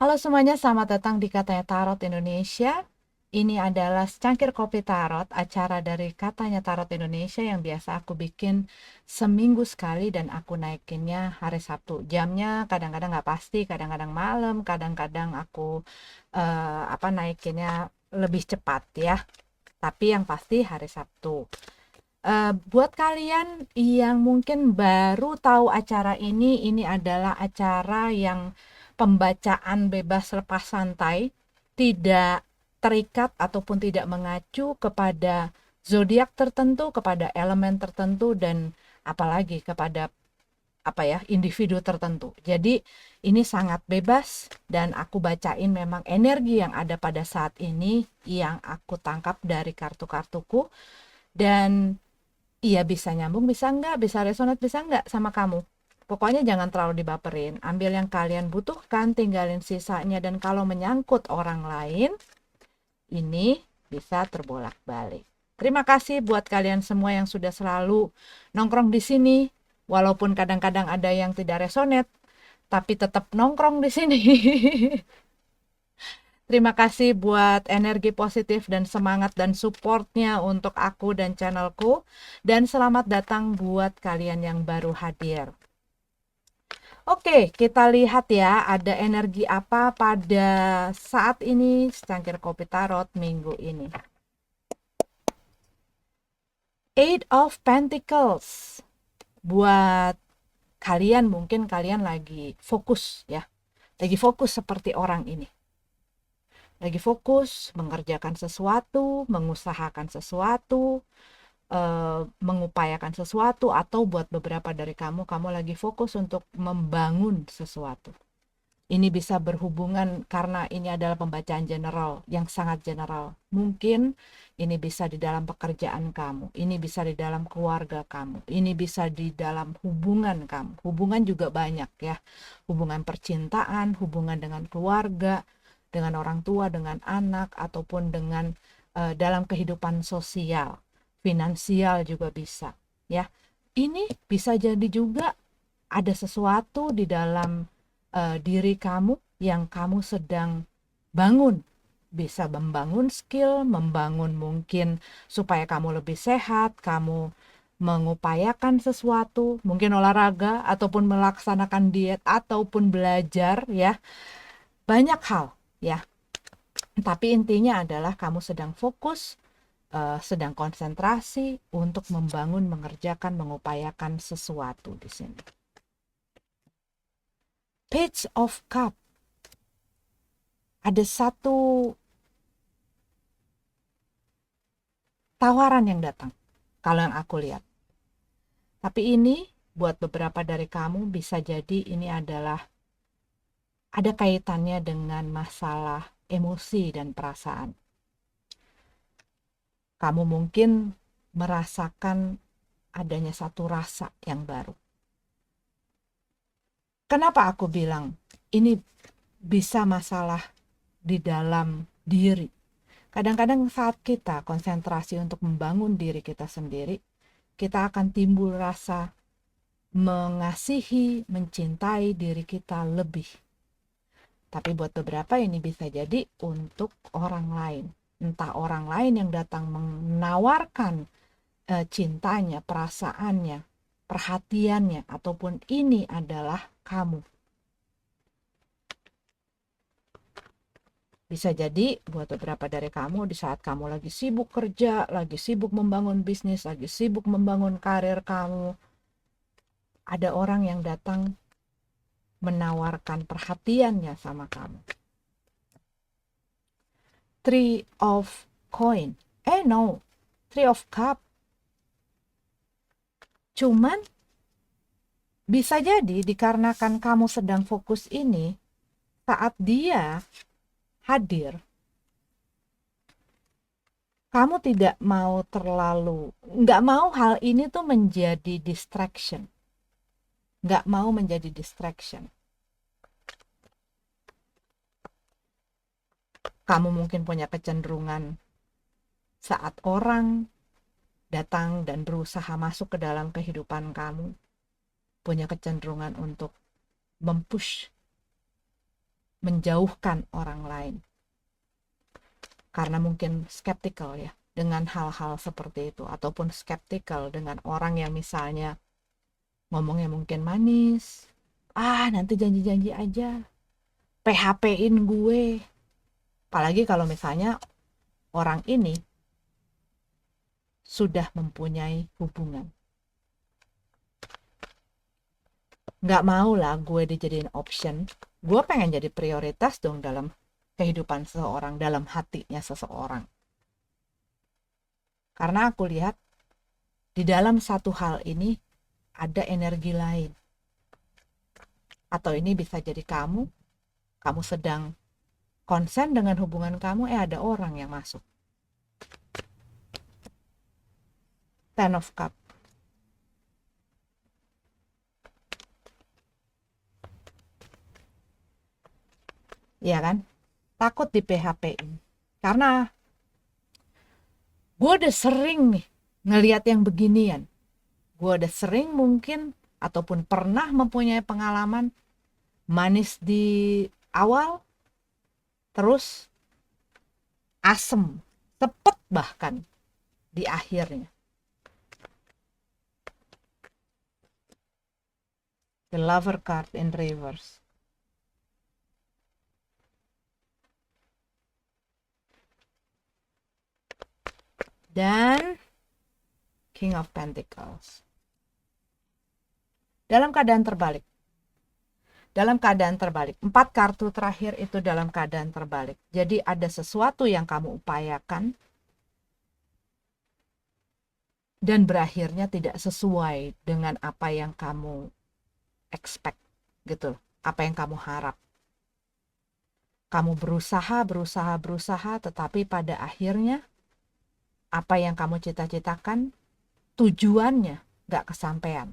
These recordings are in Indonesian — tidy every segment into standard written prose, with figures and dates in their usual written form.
Halo semuanya, selamat datang di Katanya Tarot Indonesia. Ini adalah secangkir kopi tarot, acara dari Katanya Tarot Indonesia yang biasa aku bikin seminggu sekali dan aku naikinnya hari Sabtu. Jamnya kadang-kadang nggak pasti, kadang-kadang malam, kadang-kadang aku naikinnya lebih cepat ya. Tapi yang pasti hari Sabtu. Buat kalian yang mungkin baru tahu acara ini adalah acara yang pembacaan bebas lepas santai, tidak terikat ataupun tidak mengacu kepada zodiak tertentu, kepada elemen tertentu, dan apalagi kepada individu tertentu. Jadi ini sangat bebas dan aku bacain memang energi yang ada pada saat ini yang aku tangkap dari kartu-kartuku. Dan iya, bisa nyambung, bisa enggak, bisa resonate, bisa enggak sama kamu. Pokoknya jangan terlalu dibaperin. Ambil yang kalian butuhkan, tinggalin sisanya. Dan kalau menyangkut orang lain, ini bisa terbolak-balik. Terima kasih buat kalian semua yang sudah selalu nongkrong di sini. Walaupun kadang-kadang ada yang tidak resonate, tapi tetap nongkrong di sini. Terima kasih buat energi positif dan semangat dan supportnya untuk aku dan channelku. Dan selamat datang buat kalian yang baru hadir. Oke, kita lihat ya ada energi apa pada saat ini secangkir kopi tarot minggu ini. Eight of Pentacles. Buat kalian mungkin kalian lagi fokus ya. Lagi fokus seperti orang ini. Lagi fokus mengerjakan sesuatu, mengusahakan sesuatu, mengupayakan sesuatu, atau buat beberapa dari kamu lagi fokus untuk membangun sesuatu. Ini bisa berhubungan karena ini adalah pembacaan general yang sangat general. Mungkin ini bisa di dalam pekerjaan kamu, ini bisa di dalam keluarga kamu, ini bisa di dalam hubungan kamu. Hubungan juga banyak ya. Hubungan percintaan, hubungan dengan keluarga, dengan orang tua, dengan anak, ataupun dengan dalam kehidupan sosial, finansial juga bisa ya. Ini bisa jadi juga ada sesuatu di dalam diri kamu yang kamu sedang bangun. Bisa membangun skill, membangun mungkin supaya kamu lebih sehat, kamu mengupayakan sesuatu, mungkin olahraga, ataupun melaksanakan diet, ataupun belajar ya. Banyak hal ya. Tapi intinya adalah kamu sedang fokus, sedang konsentrasi untuk membangun, mengerjakan, mengupayakan sesuatu di sini. Page of Cup. Ada satu tawaran yang datang, kalau yang aku lihat. Tapi ini buat beberapa dari kamu bisa jadi ini adalah ada kaitannya dengan masalah emosi dan perasaan. Kamu mungkin merasakan adanya satu rasa yang baru. Kenapa aku bilang ini bisa masalah di dalam diri? Kadang-kadang saat kita konsentrasi untuk membangun diri kita sendiri, kita akan timbul rasa mengasihi, mencintai diri kita lebih. Tapi buat beberapa ini bisa jadi untuk orang lain. Entah orang lain yang datang menawarkan cintanya, perasaannya, perhatiannya, ataupun ini adalah kamu. Bisa jadi buat beberapa dari kamu di saat kamu lagi sibuk kerja, lagi sibuk membangun bisnis, lagi sibuk membangun karir kamu, ada orang yang datang menawarkan perhatiannya sama kamu. Three of Coin. No. Three of Cup. Cuman bisa jadi dikarenakan kamu sedang fokus ini, saat dia hadir, kamu tidak mau nggak mau hal ini tuh menjadi distraction. Nggak mau menjadi distraction. Kamu mungkin punya kecenderungan saat orang datang dan berusaha masuk ke dalam kehidupan kamu, punya kecenderungan untuk mempush menjauhkan orang lain. Karena mungkin skeptikal ya dengan hal-hal seperti itu, ataupun skeptikal dengan orang yang misalnya ngomongnya mungkin manis, nanti janji-janji aja, PHP-in gue. Apalagi kalau misalnya orang ini sudah mempunyai hubungan. Nggak mau lah gue dijadiin option. Gue pengen jadi prioritas dong dalam kehidupan seseorang, dalam hatinya seseorang. Karena aku lihat di dalam satu hal ini ada energi lain. Atau ini bisa jadi kamu sedang konsen dengan hubungan kamu, ada orang yang masuk. Ten of Cup. Iya kan? Takut di PHP-in. Karena gue udah sering nih ngelihat yang beginian. Gue udah sering mungkin ataupun pernah mempunyai pengalaman manis di awal, terus asem, sepet bahkan di akhirnya. The Lover card in reverse. Dan King of Pentacles. Dalam keadaan terbalik. Dalam keadaan terbalik. 4 kartu terakhir itu dalam keadaan terbalik. Jadi ada sesuatu yang kamu upayakan dan berakhirnya tidak sesuai dengan apa yang kamu expect gitu. Apa yang kamu harap. Kamu berusaha, tetapi pada akhirnya apa yang kamu cita-citakan tujuannya gak kesampaian.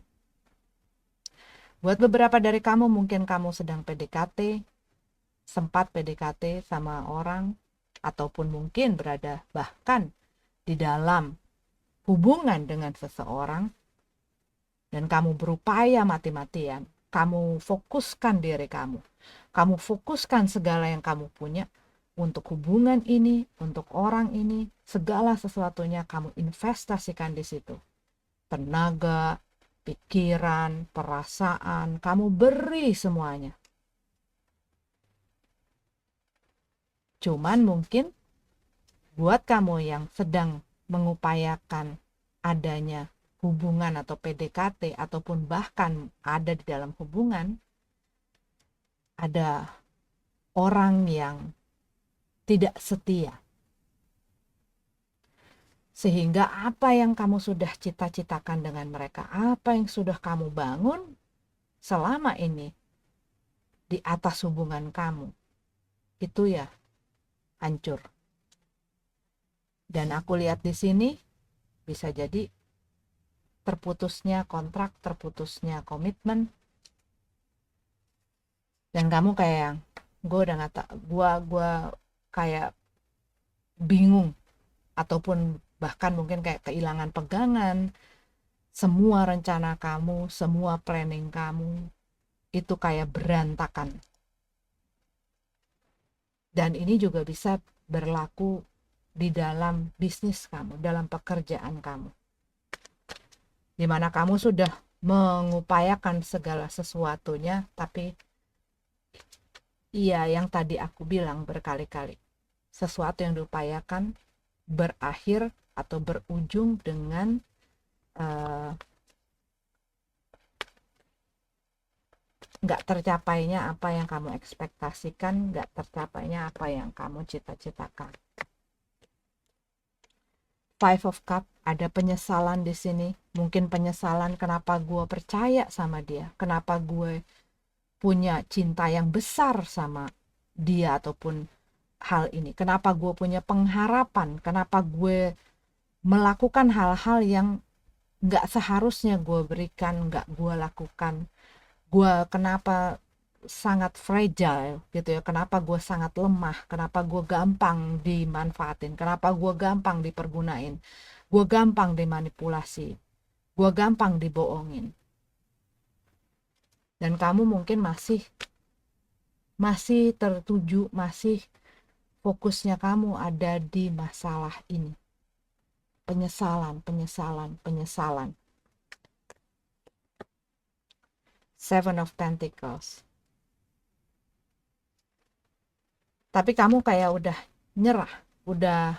Buat beberapa dari kamu, mungkin kamu sedang PDKT, sempat PDKT sama orang, ataupun mungkin berada bahkan di dalam hubungan dengan seseorang, dan kamu berupaya mati-matian, kamu fokuskan diri kamu fokuskan segala yang kamu punya untuk hubungan ini, untuk orang ini, segala sesuatunya kamu investasikan di situ. Tenaga, pikiran, perasaan, kamu beri semuanya. Cuman mungkin buat kamu yang sedang mengupayakan adanya hubungan atau PDKT ataupun bahkan ada di dalam hubungan, ada orang yang tidak setia. Sehingga apa yang kamu sudah cita-citakan dengan mereka, apa yang sudah kamu bangun selama ini di atas hubungan kamu, itu ya hancur. Dan aku lihat di sini bisa jadi terputusnya kontrak, terputusnya komitmen. Dan kamu kayak gue kayak bingung ataupun bahkan mungkin kayak kehilangan pegangan. Semua rencana kamu, semua planning kamu itu kayak berantakan. Dan ini juga bisa berlaku di dalam bisnis kamu, dalam pekerjaan kamu. Dimana kamu sudah mengupayakan segala sesuatunya, tapi iya yang tadi aku bilang berkali-kali, sesuatu yang diupayakan berakhir atau berujung dengan nggak tercapainya apa yang kamu ekspektasikan, nggak tercapainya apa yang kamu cita-citakan. Five of Cup, ada penyesalan di sini. Mungkin penyesalan kenapa gue percaya sama dia, kenapa gue punya cinta yang besar sama dia ataupun hal ini. Kenapa gue punya pengharapan, kenapa gue melakukan hal-hal yang gak seharusnya gue berikan, gak gue lakukan. Gue kenapa sangat fragile gitu ya, kenapa gue sangat lemah, kenapa gue gampang dimanfaatin, kenapa gue gampang dipergunain, gue gampang dimanipulasi, gue gampang dibohongin. Dan kamu mungkin masih masih tertuju, masih fokusnya kamu ada di masalah ini. Penyesalan, penyesalan, penyesalan. Seven of Pentacles. Tapi kamu kayak udah nyerah, udah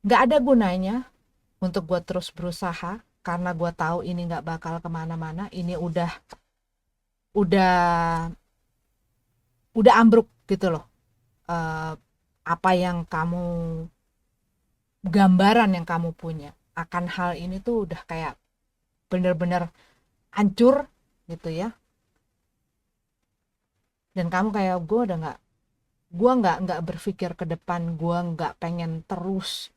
gak ada gunanya untuk gue terus berusaha, karena gue tahu ini gak bakal kemana-mana. Ini udah ambruk gitu loh. Apa yang kamu, gambaran yang kamu punya akan hal ini tuh udah kayak bener-bener hancur gitu ya. Dan kamu kayak, gue nggak berpikir ke depan, gue nggak pengen terus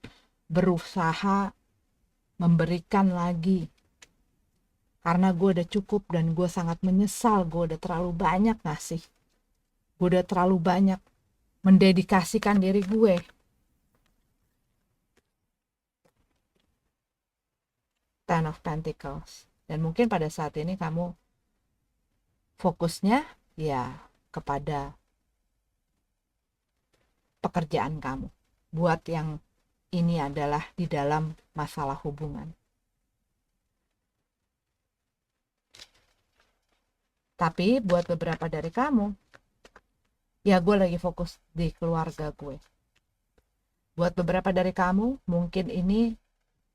berusaha memberikan lagi, karena gue udah cukup dan gue sangat menyesal. Gue udah terlalu banyak ngasih, gue udah terlalu banyak mendedikasikan diri gue. Ten of Pentacles. Dan mungkin pada saat ini kamu fokusnya ya kepada pekerjaan kamu, buat yang ini adalah di dalam masalah hubungan. Tapi buat beberapa dari kamu, ya gue lagi fokus di keluarga gue. Buat beberapa dari kamu, mungkin ini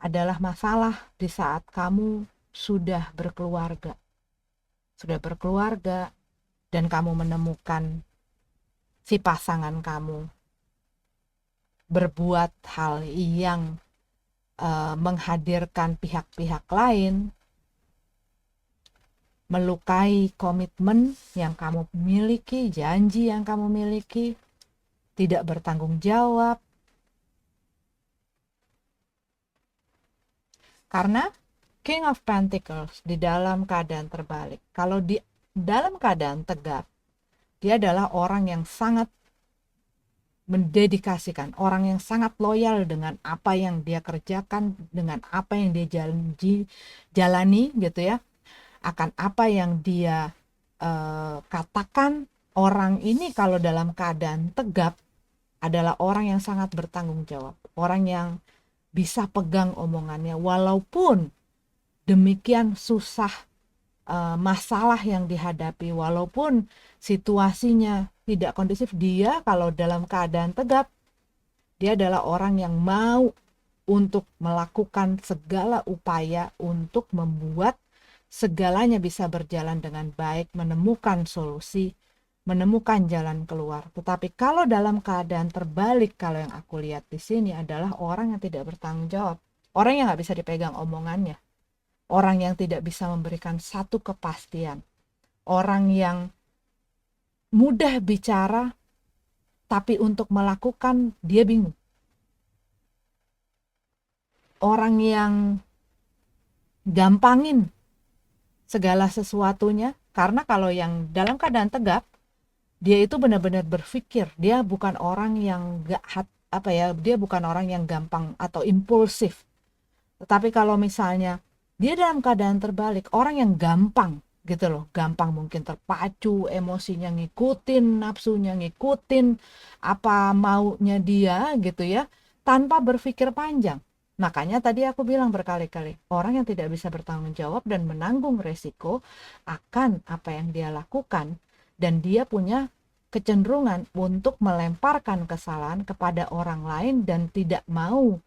adalah masalah di saat kamu sudah berkeluarga. Sudah berkeluarga dan kamu menemukan si pasangan kamu berbuat hal yang menghadirkan pihak-pihak lain, melukai komitmen yang kamu miliki, janji yang kamu miliki, tidak bertanggung jawab. Karena King of Pentacles di dalam keadaan terbalik. Kalau di dalam keadaan tegak, dia adalah orang yang sangat mendedikasikan, orang yang sangat loyal dengan apa yang dia kerjakan, dengan apa yang dia jalani gitu ya, akan apa yang dia katakan. Orang ini kalau dalam keadaan tegap adalah orang yang sangat bertanggung jawab, orang yang bisa pegang omongannya, walaupun demikian susah masalah yang dihadapi, walaupun situasinya tidak kondusif. Dia kalau dalam keadaan tegap, dia adalah orang yang mau untuk melakukan segala upaya untuk membuat segalanya bisa berjalan dengan baik, menemukan solusi, menemukan jalan keluar. Tetapi kalau dalam keadaan terbalik, kalau yang aku lihat di sini adalah orang yang tidak bertanggung jawab, orang yang nggak bisa dipegang omongannya, orang yang tidak bisa memberikan satu kepastian, orang yang mudah bicara tapi untuk melakukan dia bingung, orang yang gampangin segala sesuatunya. Karena kalau yang dalam keadaan tegap, dia itu benar-benar berpikir, dia bukan orang yang dia bukan orang yang gampang atau impulsif. Tetapi kalau misalnya dia dalam keadaan terbalik, orang yang gampang gitu loh, gampang mungkin terpacu, emosinya ngikutin, nafsunya ngikutin apa maunya dia gitu ya, tanpa berpikir panjang. Makanya tadi aku bilang berkali-kali, orang yang tidak bisa bertanggung jawab dan menanggung resiko akan apa yang dia lakukan, dan dia punya kecenderungan untuk melemparkan kesalahan kepada orang lain dan tidak mau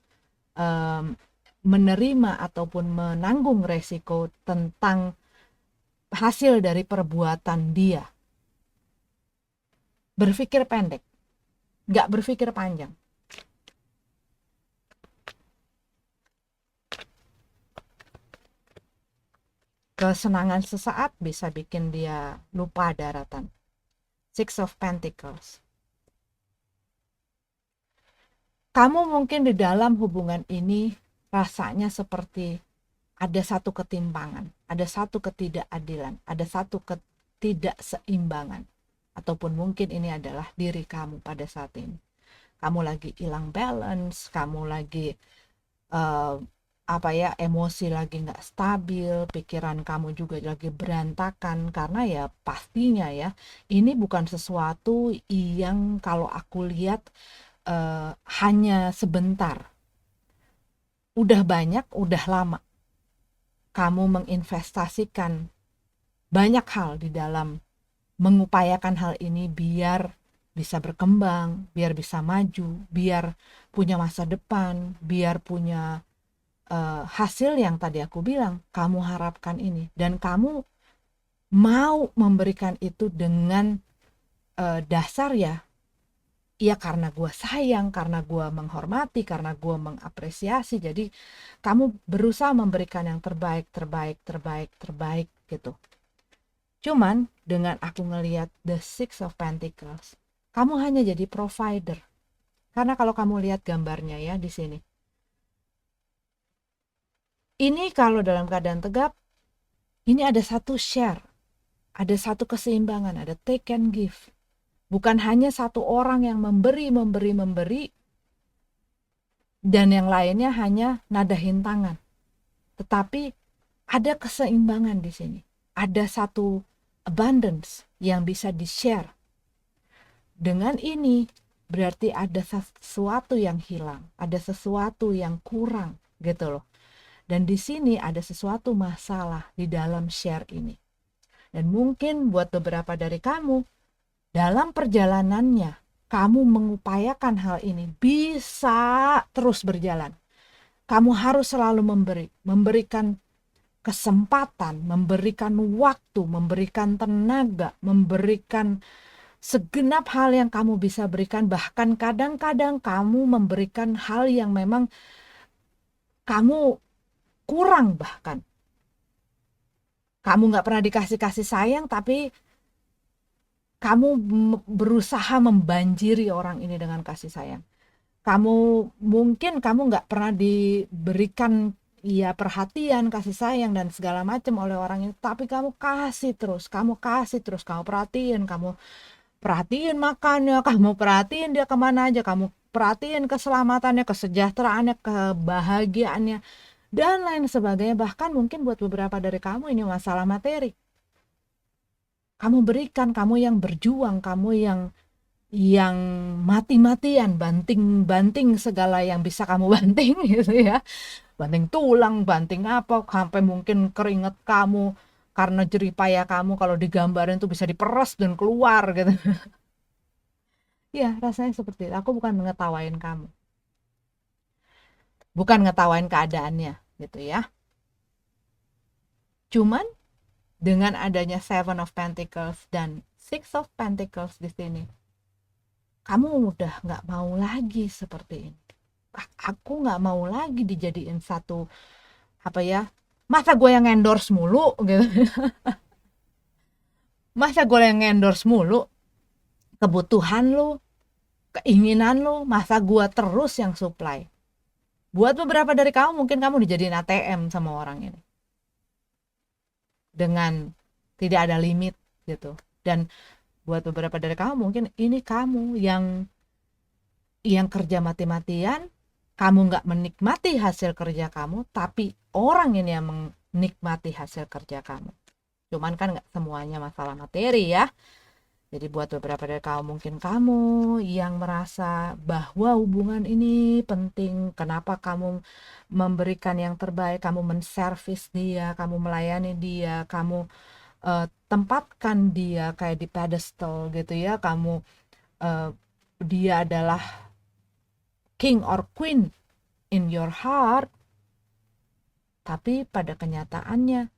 menerima ataupun menanggung resiko tentang hasil dari perbuatan dia. Berpikir pendek, nggak berpikir panjang. Kesenangan sesaat bisa bikin dia lupa daratan. Six of Pentacles. Kamu mungkin di dalam hubungan ini rasanya seperti ada satu ketimpangan, ada satu ketidakadilan, ada satu ketidakseimbangan. Ataupun mungkin ini adalah diri kamu pada saat ini. Kamu lagi hilang balance, kamu lagi emosi lagi nggak stabil, pikiran kamu juga lagi berantakan, karena ya pastinya ya ini bukan sesuatu yang kalau aku lihat hanya sebentar. Udah banyak, udah lama kamu menginvestasikan banyak hal di dalam mengupayakan hal ini biar bisa berkembang, biar bisa maju, biar punya masa depan, biar punya hasil yang tadi aku bilang kamu harapkan ini, dan kamu mau memberikan itu dengan dasar ya karena gue sayang, karena gue menghormati, karena gue mengapresiasi. Jadi kamu berusaha memberikan yang terbaik, terbaik, terbaik, terbaik gitu. Cuman dengan aku ngelihat the Six of Pentacles, kamu hanya jadi provider. Karena kalau kamu lihat gambarnya ya di sini, ini kalau dalam keadaan tegap, ini ada satu share, ada satu keseimbangan, ada take and give. Bukan hanya satu orang yang memberi, dan yang lainnya hanya nadahin tangan. Tetapi ada keseimbangan di sini. Ada satu abundance yang bisa di-share. Dengan ini berarti ada sesuatu yang hilang, ada sesuatu yang kurang gitu loh. Dan di sini ada sesuatu masalah di dalam share ini. Dan mungkin buat beberapa dari kamu, dalam perjalanannya, kamu mengupayakan hal ini bisa terus berjalan. Kamu harus selalu memberikan kesempatan, memberikan waktu, memberikan tenaga, memberikan segenap hal yang kamu bisa berikan. Bahkan kadang-kadang kamu memberikan hal yang memang kamu kurang, bahkan kamu nggak pernah dikasih kasih sayang, tapi kamu berusaha membanjiri orang ini dengan kasih sayang. Mungkin kamu nggak pernah diberikan ya perhatian, kasih sayang dan segala macam oleh orang ini, tapi kamu kasih terus, kamu perhatiin makannya, kamu perhatiin dia kemana aja, kamu perhatiin keselamatannya, kesejahteraannya, kebahagiaannya, dan lain sebagainya. Bahkan mungkin buat beberapa dari kamu ini masalah materi. Kamu berikan, kamu yang berjuang, kamu yang mati-matian banting segala yang bisa kamu banting gitu ya. Banting tulang, banting apa, sampai mungkin keringet kamu karena jerih payah kamu kalau digambarin tuh bisa diperes dan keluar gitu. Ya, rasanya seperti itu. Aku bukan mengetawain kamu. Bukan ngetawain keadaannya gitu ya. Cuman dengan adanya Seven of Pentacles dan Six of Pentacles di sini, kamu udah nggak mau lagi seperti ini. Aku nggak mau lagi dijadiin satu masa gue yang endorse mulu gitu. Masa gue yang endorse mulu kebutuhan lu, keinginan lu, masa gue terus yang supply. Buat beberapa dari kamu mungkin kamu dijadiin ATM sama orang ini dengan tidak ada limit gitu. Dan buat beberapa dari kamu mungkin ini kamu yang kerja mati-matian, kamu nggak menikmati hasil kerja kamu, tapi orang ini yang menikmati hasil kerja kamu. Cuman kan nggak semuanya masalah materi ya. Jadi buat beberapa dari kamu, mungkin kamu yang merasa bahwa hubungan ini penting, kenapa kamu memberikan yang terbaik, kamu menservis dia, kamu melayani dia, kamu tempatkan dia kayak di pedestal gitu ya, kamu dia adalah king or queen in your heart, tapi pada kenyataannya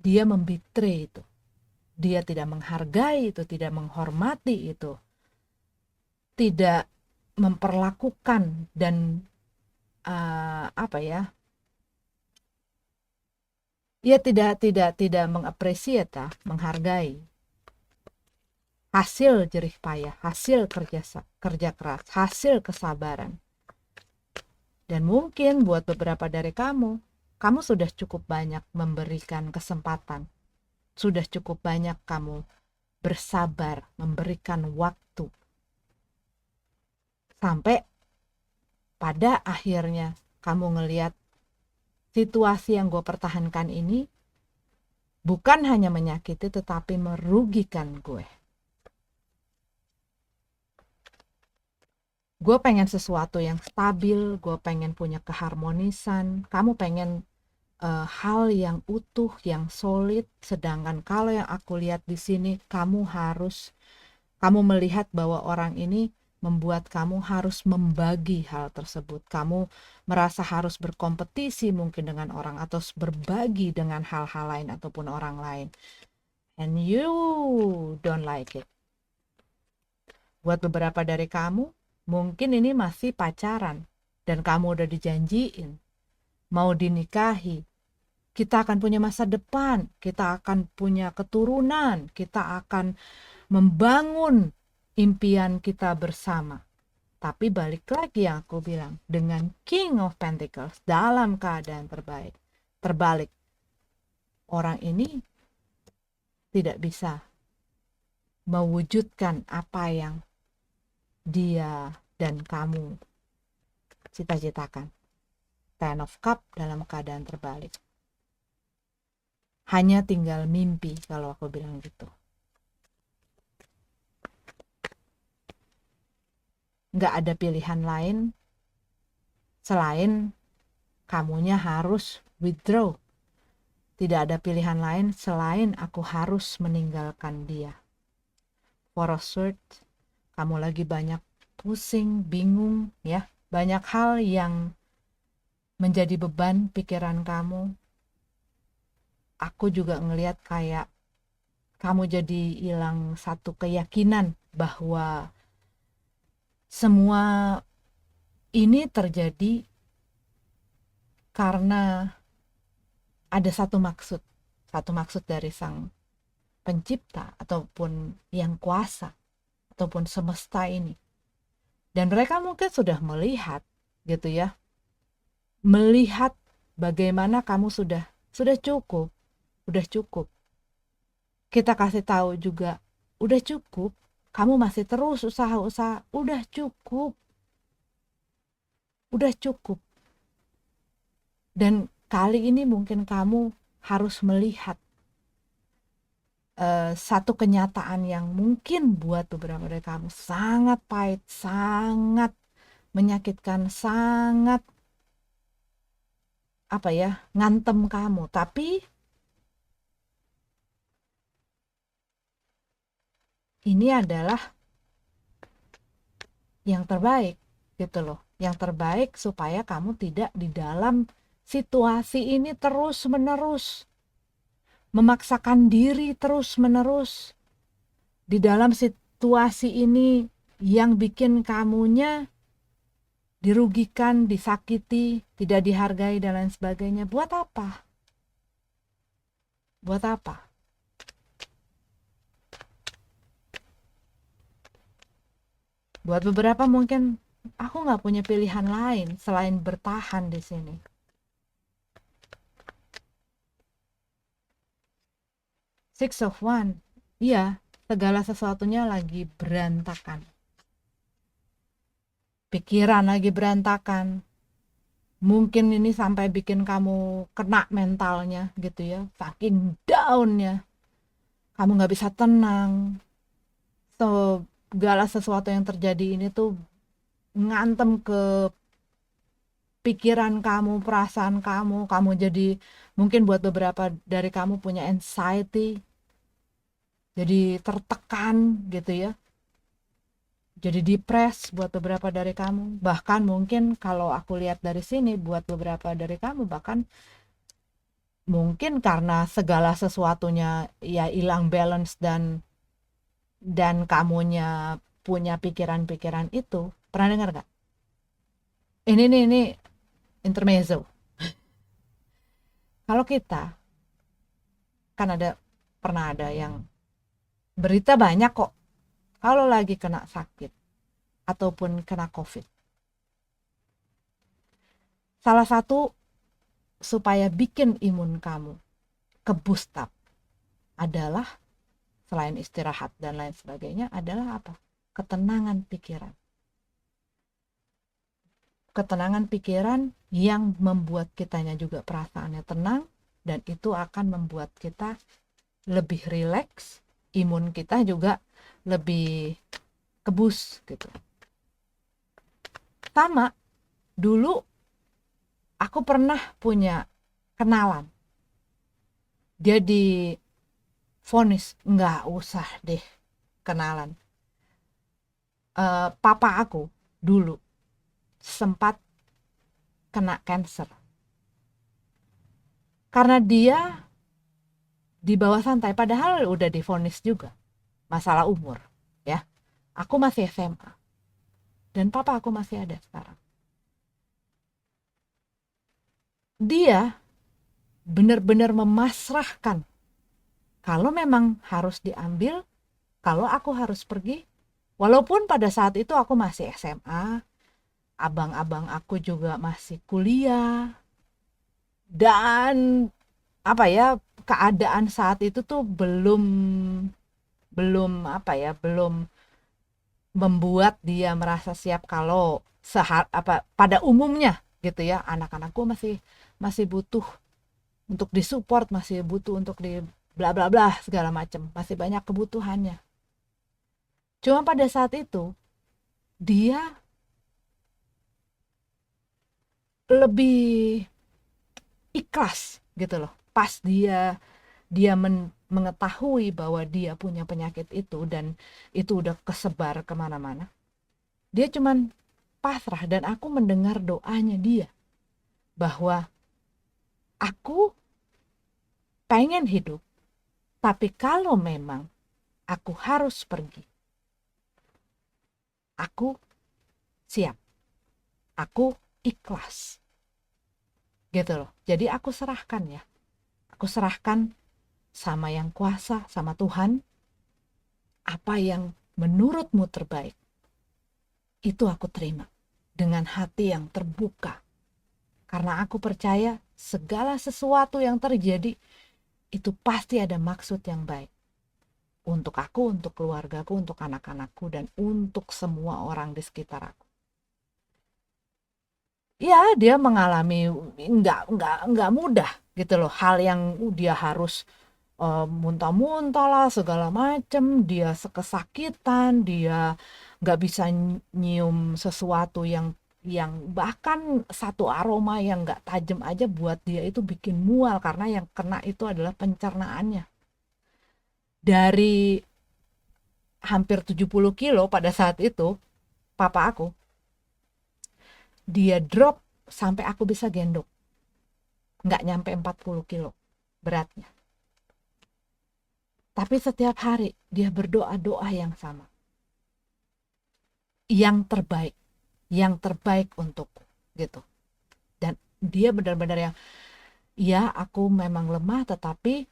dia membetray itu. Dia tidak menghargai itu, tidak menghormati itu, tidak memperlakukan dan tidak mengapresiasi, menghargai hasil jerih payah, hasil kerja keras, hasil kesabaran. Dan mungkin buat beberapa dari kamu sudah cukup banyak memberikan kesempatan, sudah cukup banyak kamu bersabar, memberikan waktu, sampai pada akhirnya kamu ngelihat situasi yang gue pertahankan ini bukan hanya menyakiti tetapi merugikan gue. Gue pengen sesuatu yang stabil, gue pengen punya keharmonisan, kamu pengen hal yang utuh, yang solid, sedangkan kalau yang aku lihat di sini kamu melihat bahwa orang ini membuat kamu harus membagi hal tersebut. Kamu merasa harus berkompetisi mungkin dengan orang atau berbagi dengan hal-hal lain ataupun orang lain. And you don't like it. Buat beberapa dari kamu, mungkin ini masih pacaran dan kamu udah dijanjiin mau dinikahi. Kita akan punya masa depan, kita akan punya keturunan, kita akan membangun impian kita bersama. Tapi balik lagi yang aku bilang, dengan King of Pentacles dalam keadaan terbalik, orang ini tidak bisa mewujudkan apa yang dia dan kamu cita-citakan. Ten of Cup dalam keadaan terbalik. Hanya tinggal mimpi kalau aku bilang gitu. Nggak ada pilihan lain selain kamunya harus withdraw. Tidak ada pilihan lain selain aku harus meninggalkan dia. For a sort, kamu lagi banyak pusing, bingung, ya. Banyak hal yang menjadi beban pikiran kamu. Aku juga ngelihat kayak kamu jadi hilang satu keyakinan bahwa semua ini terjadi karena ada satu maksud dari sang pencipta ataupun yang kuasa ataupun semesta ini. Dan mereka mungkin sudah melihat gitu ya. Melihat bagaimana kamu sudah cukup. Udah cukup. Kita kasih tahu juga, udah cukup. Kamu masih terus usaha-usaha, udah cukup. Udah cukup. Dan kali ini mungkin kamu harus melihat satu kenyataan yang mungkin buat beberapa dari kamu sangat pahit, sangat menyakitkan, sangat ngantem kamu. Tapi ini adalah yang terbaik gitu loh. Yang terbaik supaya kamu tidak di dalam situasi ini terus-menerus memaksakan diri terus-menerus di dalam situasi ini yang bikin kamunya dirugikan, disakiti, tidak dihargai dan lain sebagainya. Buat apa? Buat apa? Buat beberapa mungkin aku nggak punya pilihan lain selain bertahan di sini. Six of Wands, iya, segala sesuatunya lagi berantakan. Pikiran lagi berantakan. Mungkin ini sampai bikin kamu kena mentalnya gitu ya, saking downnya. Kamu nggak bisa tenang. Segala sesuatu yang terjadi ini tuh ngantem ke pikiran kamu, perasaan kamu jadi mungkin buat beberapa dari kamu punya anxiety, jadi tertekan gitu ya, jadi depres buat beberapa dari kamu. Bahkan mungkin kalau aku lihat dari sini buat beberapa dari kamu bahkan mungkin karena segala sesuatunya ya hilang balance dan kamunya punya pikiran-pikiran itu. Pernah dengar gak? Ini intermezzo. Kalau kita kan pernah ada yang berita banyak kok kalau lagi kena sakit ataupun kena COVID. Salah satu supaya bikin imun kamu ke boost up adalah selain istirahat dan lain sebagainya adalah apa? Ketenangan pikiran. ketenangan pikiran yang membuat kitanya juga perasaannya tenang, dan itu akan membuat kita lebih rileks, imun kita juga lebih kebus gitu. Sama, dulu aku pernah punya kenalan, dia divonis nggak usah deh kenalan. Papa aku dulu sempat kena cancer karena dia di bawah santai, padahal udah divonis juga masalah umur ya. Aku masih SMA dan papa aku masih ada sekarang. Dia benar-benar memasrahkan, kalau memang harus diambil, kalau aku harus pergi, walaupun pada saat itu aku masih SMA, abang-abang aku juga masih kuliah, dan apa ya, keadaan saat itu tuh belum belum apa ya, belum membuat dia merasa siap kalau pada umumnya gitu ya, anak-anakku masih masih butuh untuk disupport, masih butuh untuk di bla bla bla segala macam, masih banyak kebutuhannya. Cuma pada saat itu dia lebih ikhlas gitu loh. Pas dia mengetahui bahwa dia punya penyakit itu dan itu udah kesebar kemana-mana, dia cuman pasrah. Dan aku mendengar doanya dia bahwa aku pengen hidup, tapi kalau memang aku harus pergi, aku siap, aku ikhlas gitu loh. Jadi aku serahkan ya, aku serahkan sama yang kuasa, sama Tuhan, apa yang menurutmu terbaik, itu aku terima dengan hati yang terbuka. Karena aku percaya segala sesuatu yang terjadi itu pasti ada maksud yang baik. Untuk aku, untuk keluargaku, untuk anak-anakku, dan untuk semua orang di sekitar aku. Ya, dia mengalami nggak mudah gitu loh. Hal yang dia harus muntah-muntah lah segala macem, dia kesakitan, dia nggak bisa nyium sesuatu yang bahkan satu aroma yang nggak tajam aja buat dia itu bikin mual, karena yang kena itu adalah pencernaannya. Dari hampir 70 kilo pada saat itu, papa aku, dia drop sampai aku bisa gendong. Nggak nyampe 40 kilo beratnya. Tapi setiap hari dia berdoa-doa yang sama. Yang terbaik untukku gitu. Dan dia benar-benar yang, ya aku memang lemah, tetapi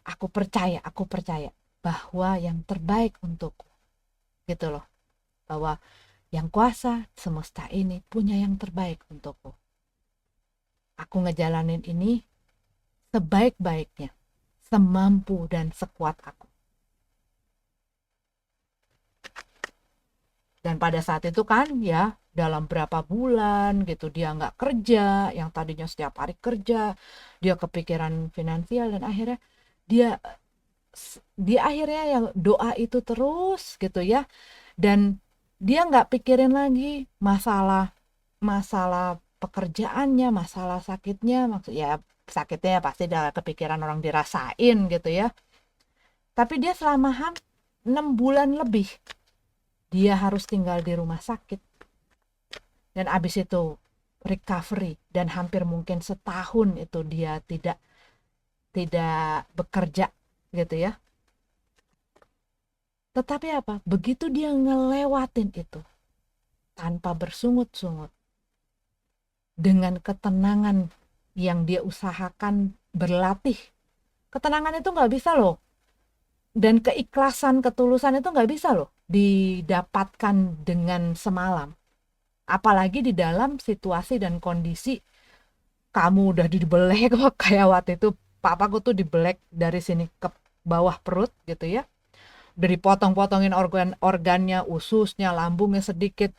aku percaya bahwa yang terbaik untukku gitu loh, bahwa yang kuasa semesta ini punya yang terbaik untukku. Aku ngejalanin ini sebaik-baiknya, semampu dan sekuat aku. Dan pada saat itu kan ya, dalam berapa bulan gitu dia nggak kerja, yang tadinya setiap hari kerja, dia kepikiran finansial, dan akhirnya dia akhirnya yang doa itu terus gitu ya. Dan dia nggak pikirin lagi masalah masalah pekerjaannya, masalah sakitnya, maksud ya sakitnya pasti udah kepikiran, orang dirasain gitu ya. Tapi dia selama 6 bulan lebih dia harus tinggal di rumah sakit, dan abis itu recovery, dan hampir mungkin setahun itu dia tidak bekerja gitu ya. Tetapi apa, begitu dia ngelewatin itu tanpa bersungut-sungut, dengan ketenangan yang dia usahakan berlatih. Ketenangan itu nggak bisa loh, dan keikhlasan, ketulusan itu nggak bisa loh didapatkan dengan semalam. Apalagi di dalam situasi dan kondisi kamu udah dibelek kok, kayak waktu itu papaku tuh dibelek dari sini ke bawah perut gitu ya, Udah dipotong-potongin organnya, ususnya, lambungnya sedikit,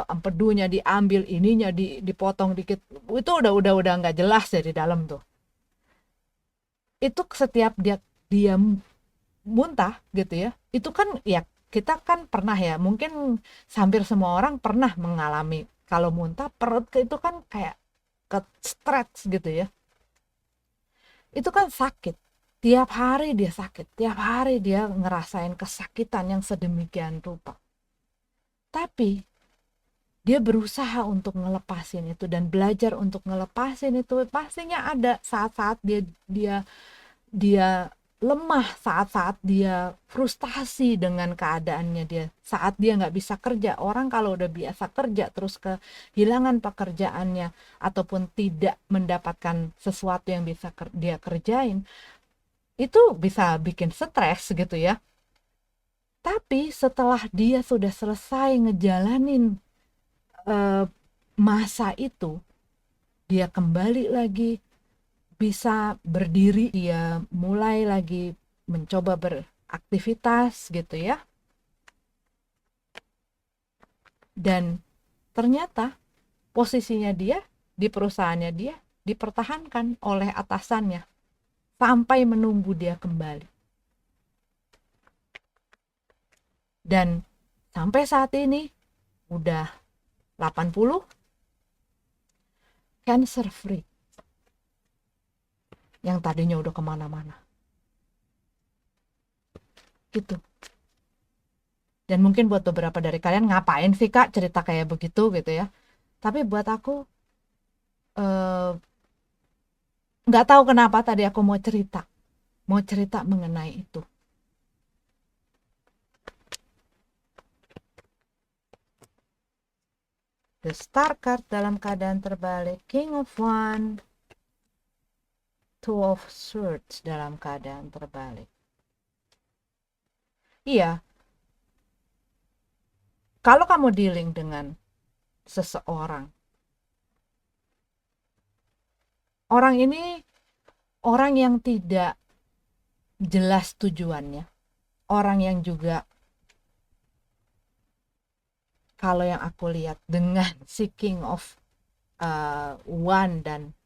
empedunya diambil, ininya dipotong dikit. Itu udah nggak jelas ya di dalam tuh. Itu setiap dia muntah gitu ya. Itu kan ya kita kan pernah ya, mungkin hampir semua orang pernah mengalami kalau muntah perut itu kan kayak ke stretch gitu ya. Itu kan sakit. Tiap hari dia sakit, tiap hari dia ngerasain kesakitan yang sedemikian rupa. Tapi dia berusaha untuk ngelepasin itu dan belajar untuk ngelepasin itu. Pastinya ada saat-saat dia dia lemah, saat-saat dia frustasi dengan keadaannya, dia saat dia nggak bisa kerja. Orang kalau udah biasa kerja terus kehilangan pekerjaannya ataupun tidak mendapatkan sesuatu yang bisa dia kerjain, itu bisa bikin stres gitu ya. Tapi setelah dia sudah selesai ngejalanin eh, masa itu, dia kembali lagi bisa berdiri, dia mulai lagi mencoba beraktivitas gitu ya. Dan ternyata posisinya dia di perusahaannya dia dipertahankan oleh atasannya sampai menunggu dia kembali. Dan sampai saat ini udah 80, cancer free, yang tadinya udah kemana-mana gitu. Dan mungkin buat beberapa dari kalian, ngapain sih kak cerita kayak begitu gitu ya, tapi buat aku eh, nggak tahu kenapa tadi aku mau cerita mengenai itu. The Star Card dalam keadaan terbalik, King of One, Two of Swords dalam keadaan terbalik. Iya, kalau kamu dealing dengan seseorang, orang ini orang yang tidak jelas tujuannya, orang yang juga, kalau yang aku lihat dengan si King of One dan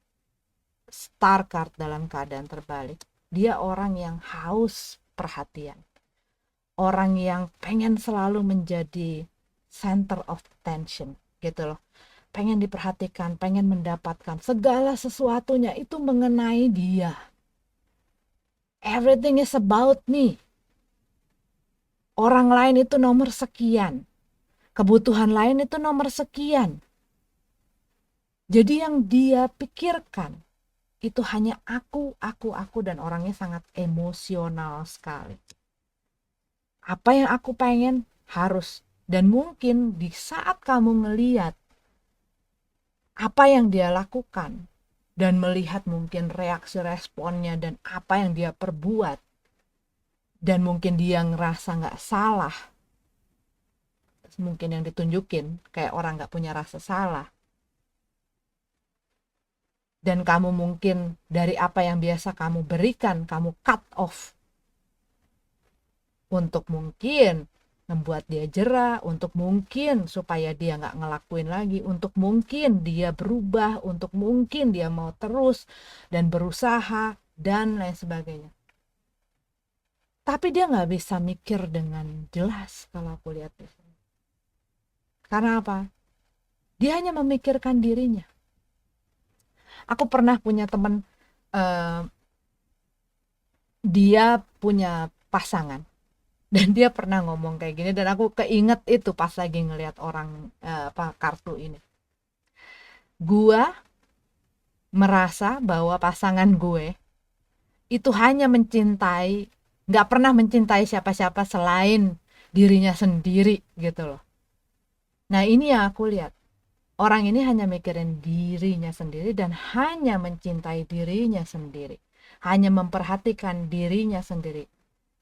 Star Card dalam keadaan terbalik, dia orang yang haus perhatian, orang yang pengen selalu menjadi center of attention gitu loh, pengen diperhatikan, pengen mendapatkan segala sesuatunya itu mengenai dia. Everything is about me. Orang lain itu nomor sekian, kebutuhan lain itu nomor sekian. Jadi yang dia pikirkan itu hanya aku, dan orangnya sangat emosional sekali. Apa yang aku pengen harus, dan mungkin di saat kamu ngeliat apa yang dia lakukan dan melihat mungkin reaksi responnya dan apa yang dia perbuat, dan mungkin dia ngerasa nggak salah, mungkin yang ditunjukin kayak orang nggak punya rasa salah, dan kamu mungkin dari apa yang biasa kamu berikan kamu cut off untuk mungkin membuat dia jera, untuk mungkin supaya dia nggak ngelakuin lagi, untuk mungkin dia berubah, untuk mungkin dia mau terus dan berusaha dan lain sebagainya. Tapi dia nggak bisa mikir dengan jelas kalau aku lihat di sini. Karena apa? Dia hanya memikirkan dirinya. Aku pernah punya teman, eh, dia punya pasangan dan dia pernah ngomong kayak gini, dan aku keinget itu pas lagi ngelihat orang kartu ini. Gua merasa bahwa pasangan gue itu hanya mencintai, nggak pernah mencintai siapa-siapa selain dirinya sendiri gitu loh. Nah ini yang aku lihat, orang ini hanya mikirin dirinya sendiri dan hanya mencintai dirinya sendiri, hanya memperhatikan dirinya sendiri,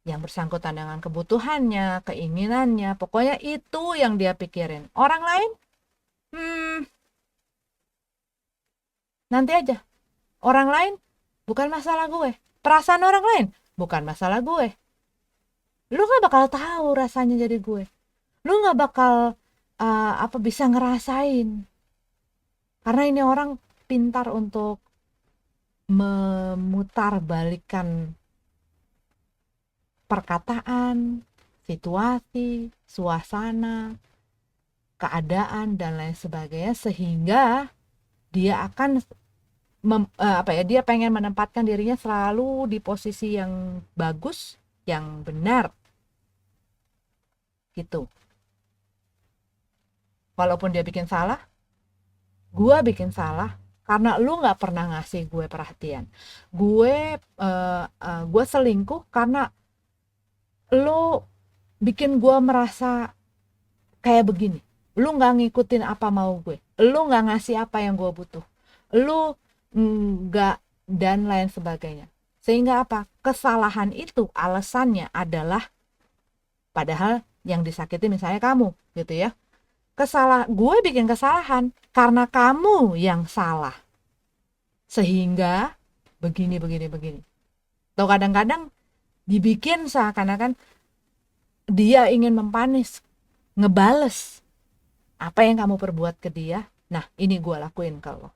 yang bersangkutan dengan kebutuhannya, keinginannya, pokoknya itu yang dia pikirin. Orang lain, hmm, nanti aja. Orang lain bukan masalah gue. Perasaan orang lain bukan masalah gue. Lu gak bakal tahu rasanya jadi gue. Lu gak bakal bisa ngerasain. Karena ini orang pintar untuk memutarbalikkan perkataan, situasi, suasana, keadaan dan lain sebagainya, sehingga dia akan dia pengen menempatkan dirinya selalu di posisi yang bagus, yang benar gitu. Walaupun dia bikin salah, gue bikin salah karena lu nggak pernah ngasih gue perhatian. Gue selingkuh karena lu bikin gue merasa kayak begini. Lu nggak ngikutin apa mau gue, lu nggak ngasih apa yang gue butuh, lu nggak, dan lain sebagainya. Sehingga apa, kesalahan itu alasannya adalah, padahal yang disakiti misalnya kamu gitu ya, gue bikin kesalahan karena kamu yang salah, sehingga begini begini begini. Atau kadang-kadang dibikin seakan-akan dia ingin mempanis, ngebales apa yang kamu perbuat ke dia. Nah, ini gue lakuin ke lo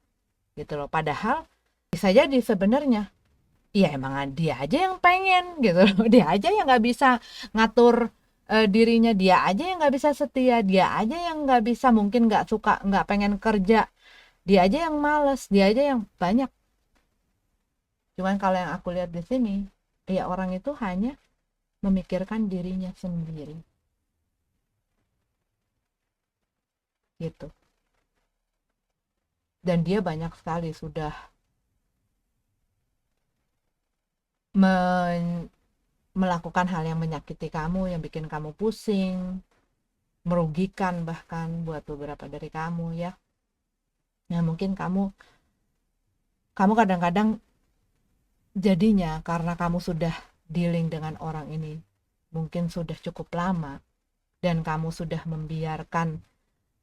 gitu loh. Padahal bisa jadi sebenarnya ya emang dia aja yang pengen gitu loh. Dia aja yang nggak bisa ngatur dirinya, dia aja yang nggak bisa setia, dia aja yang nggak bisa, mungkin nggak suka, nggak pengen kerja, dia aja yang males, dia aja yang banyak. Cuman kalau yang aku lihat di sini, ya orang itu hanya memikirkan dirinya sendiri gitu. Dan dia banyak sekali sudah melakukan hal yang menyakiti kamu, yang bikin kamu pusing, merugikan bahkan buat beberapa dari kamu ya. Nah, mungkin kamu kadang-kadang jadinya karena kamu sudah dealing dengan orang ini mungkin sudah cukup lama, dan kamu sudah membiarkan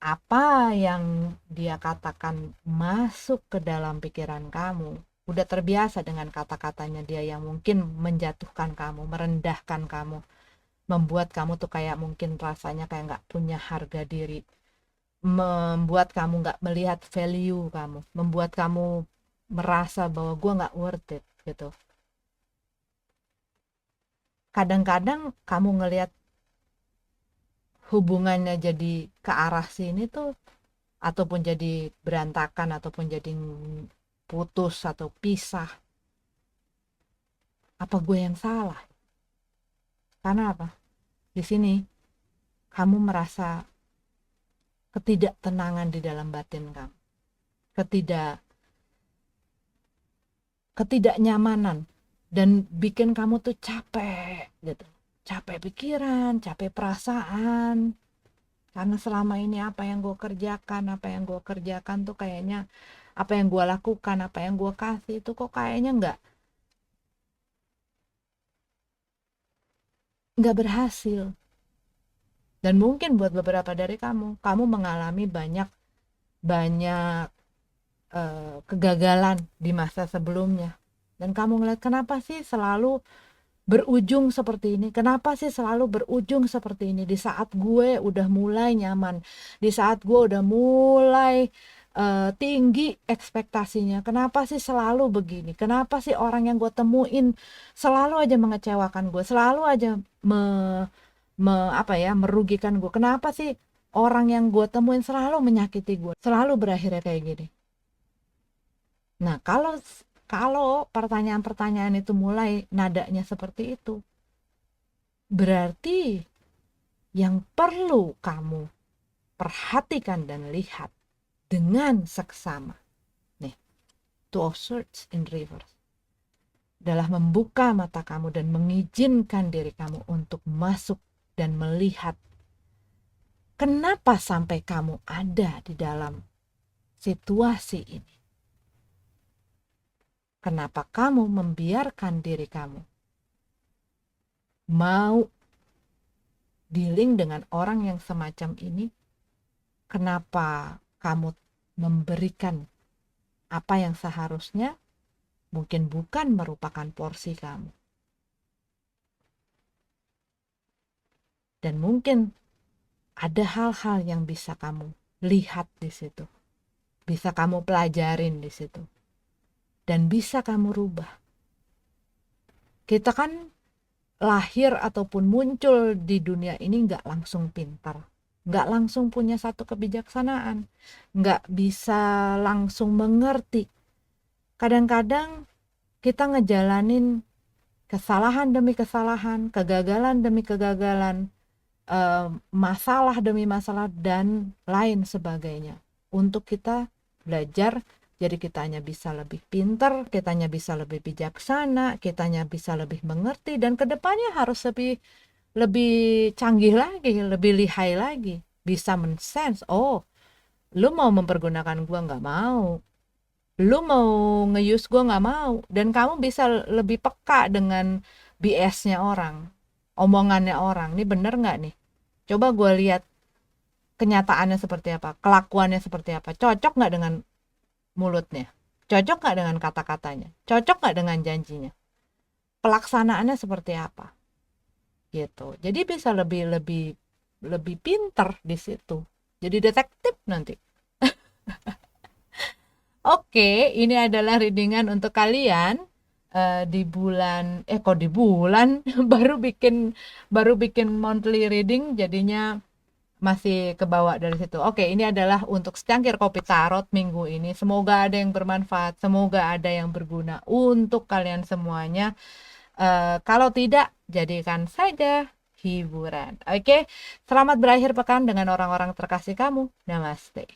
apa yang dia katakan masuk ke dalam pikiran kamu, udah terbiasa dengan kata-katanya dia yang mungkin menjatuhkan kamu, merendahkan kamu, membuat kamu tuh kayak mungkin rasanya kayak nggak punya harga diri, membuat kamu nggak melihat value kamu, membuat kamu merasa bahwa gue nggak worth it gitu. Kadang-kadang kamu ngelihat hubungannya jadi ke arah sini tuh, ataupun jadi berantakan, ataupun jadi putus atau pisah, apa gue yang salah? Karena apa? Di sini kamu merasa ketidaktenangan di dalam batin kamu, ketidaknyamanan, dan bikin kamu tuh capek gitu, capek pikiran, capek perasaan, karena selama ini apa yang gue kerjakan tuh kayaknya, apa yang gue lakukan, apa yang gue kasih itu kok kayaknya nggak berhasil. Dan mungkin buat beberapa dari kamu mengalami banyak banyak kegagalan di masa sebelumnya, dan kamu ngeliat kenapa sih selalu berujung seperti ini, kenapa sih selalu berujung seperti ini di saat gue udah mulai nyaman, di saat gue udah mulai tinggi ekspektasinya, kenapa sih selalu begini, kenapa sih orang yang gue temuin selalu aja mengecewakan gue, selalu aja merugikan gue, kenapa sih orang yang gue temuin selalu menyakiti gue, selalu berakhirnya kayak gini. Nah, kalau pertanyaan-pertanyaan itu mulai nadanya seperti itu, berarti yang perlu kamu perhatikan dan lihat dengan seksama, nih, two of swords in reverse, adalah membuka mata kamu dan mengizinkan diri kamu untuk masuk dan melihat kenapa sampai kamu ada di dalam situasi ini. Kenapa kamu membiarkan diri kamu mau dealing dengan orang yang semacam ini? Kenapa kamu memberikan apa yang seharusnya mungkin bukan merupakan porsi kamu? Dan mungkin ada hal-hal yang bisa kamu lihat di situ, bisa kamu pelajarin di situ, dan bisa kamu rubah. Kita kan lahir ataupun muncul di dunia ini nggak langsung pintar, nggak langsung punya satu kebijaksanaan, nggak bisa langsung mengerti. Kadang-kadang kita ngejalanin kesalahan demi kesalahan, kegagalan demi kegagalan, masalah demi masalah, dan lain sebagainya. Untuk kita belajar, jadi kitanya bisa lebih pintar, kitanya bisa lebih bijaksana, kitanya bisa lebih mengerti, dan kedepannya harus lebih canggih lagi, lebih lihai lagi, bisa men-sense, oh, lu mau mempergunakan gua nggak mau, lu mau nge-use gua nggak mau, dan kamu bisa lebih peka dengan BS-nya orang, omongannya orang, ini bener nggak nih? Coba gue lihat kenyataannya seperti apa, kelakuannya seperti apa, cocok nggak dengan mulutnya, cocok nggak dengan kata-katanya, cocok nggak dengan janjinya, pelaksanaannya seperti apa, gitu. Jadi bisa lebih lebih lebih pinter di situ. Jadi detektif nanti. Oke, ini adalah readingan untuk kalian di bulan kok di bulan baru bikin monthly reading, jadinya masih kebawa dari situ. Oke, ini adalah untuk secangkir kopi tarot minggu ini. Semoga ada yang bermanfaat, semoga ada yang berguna untuk kalian semuanya. Kalau tidak, jadikan saja hiburan. Oke, selamat berakhir pekan dengan orang-orang terkasih kamu. Namaste.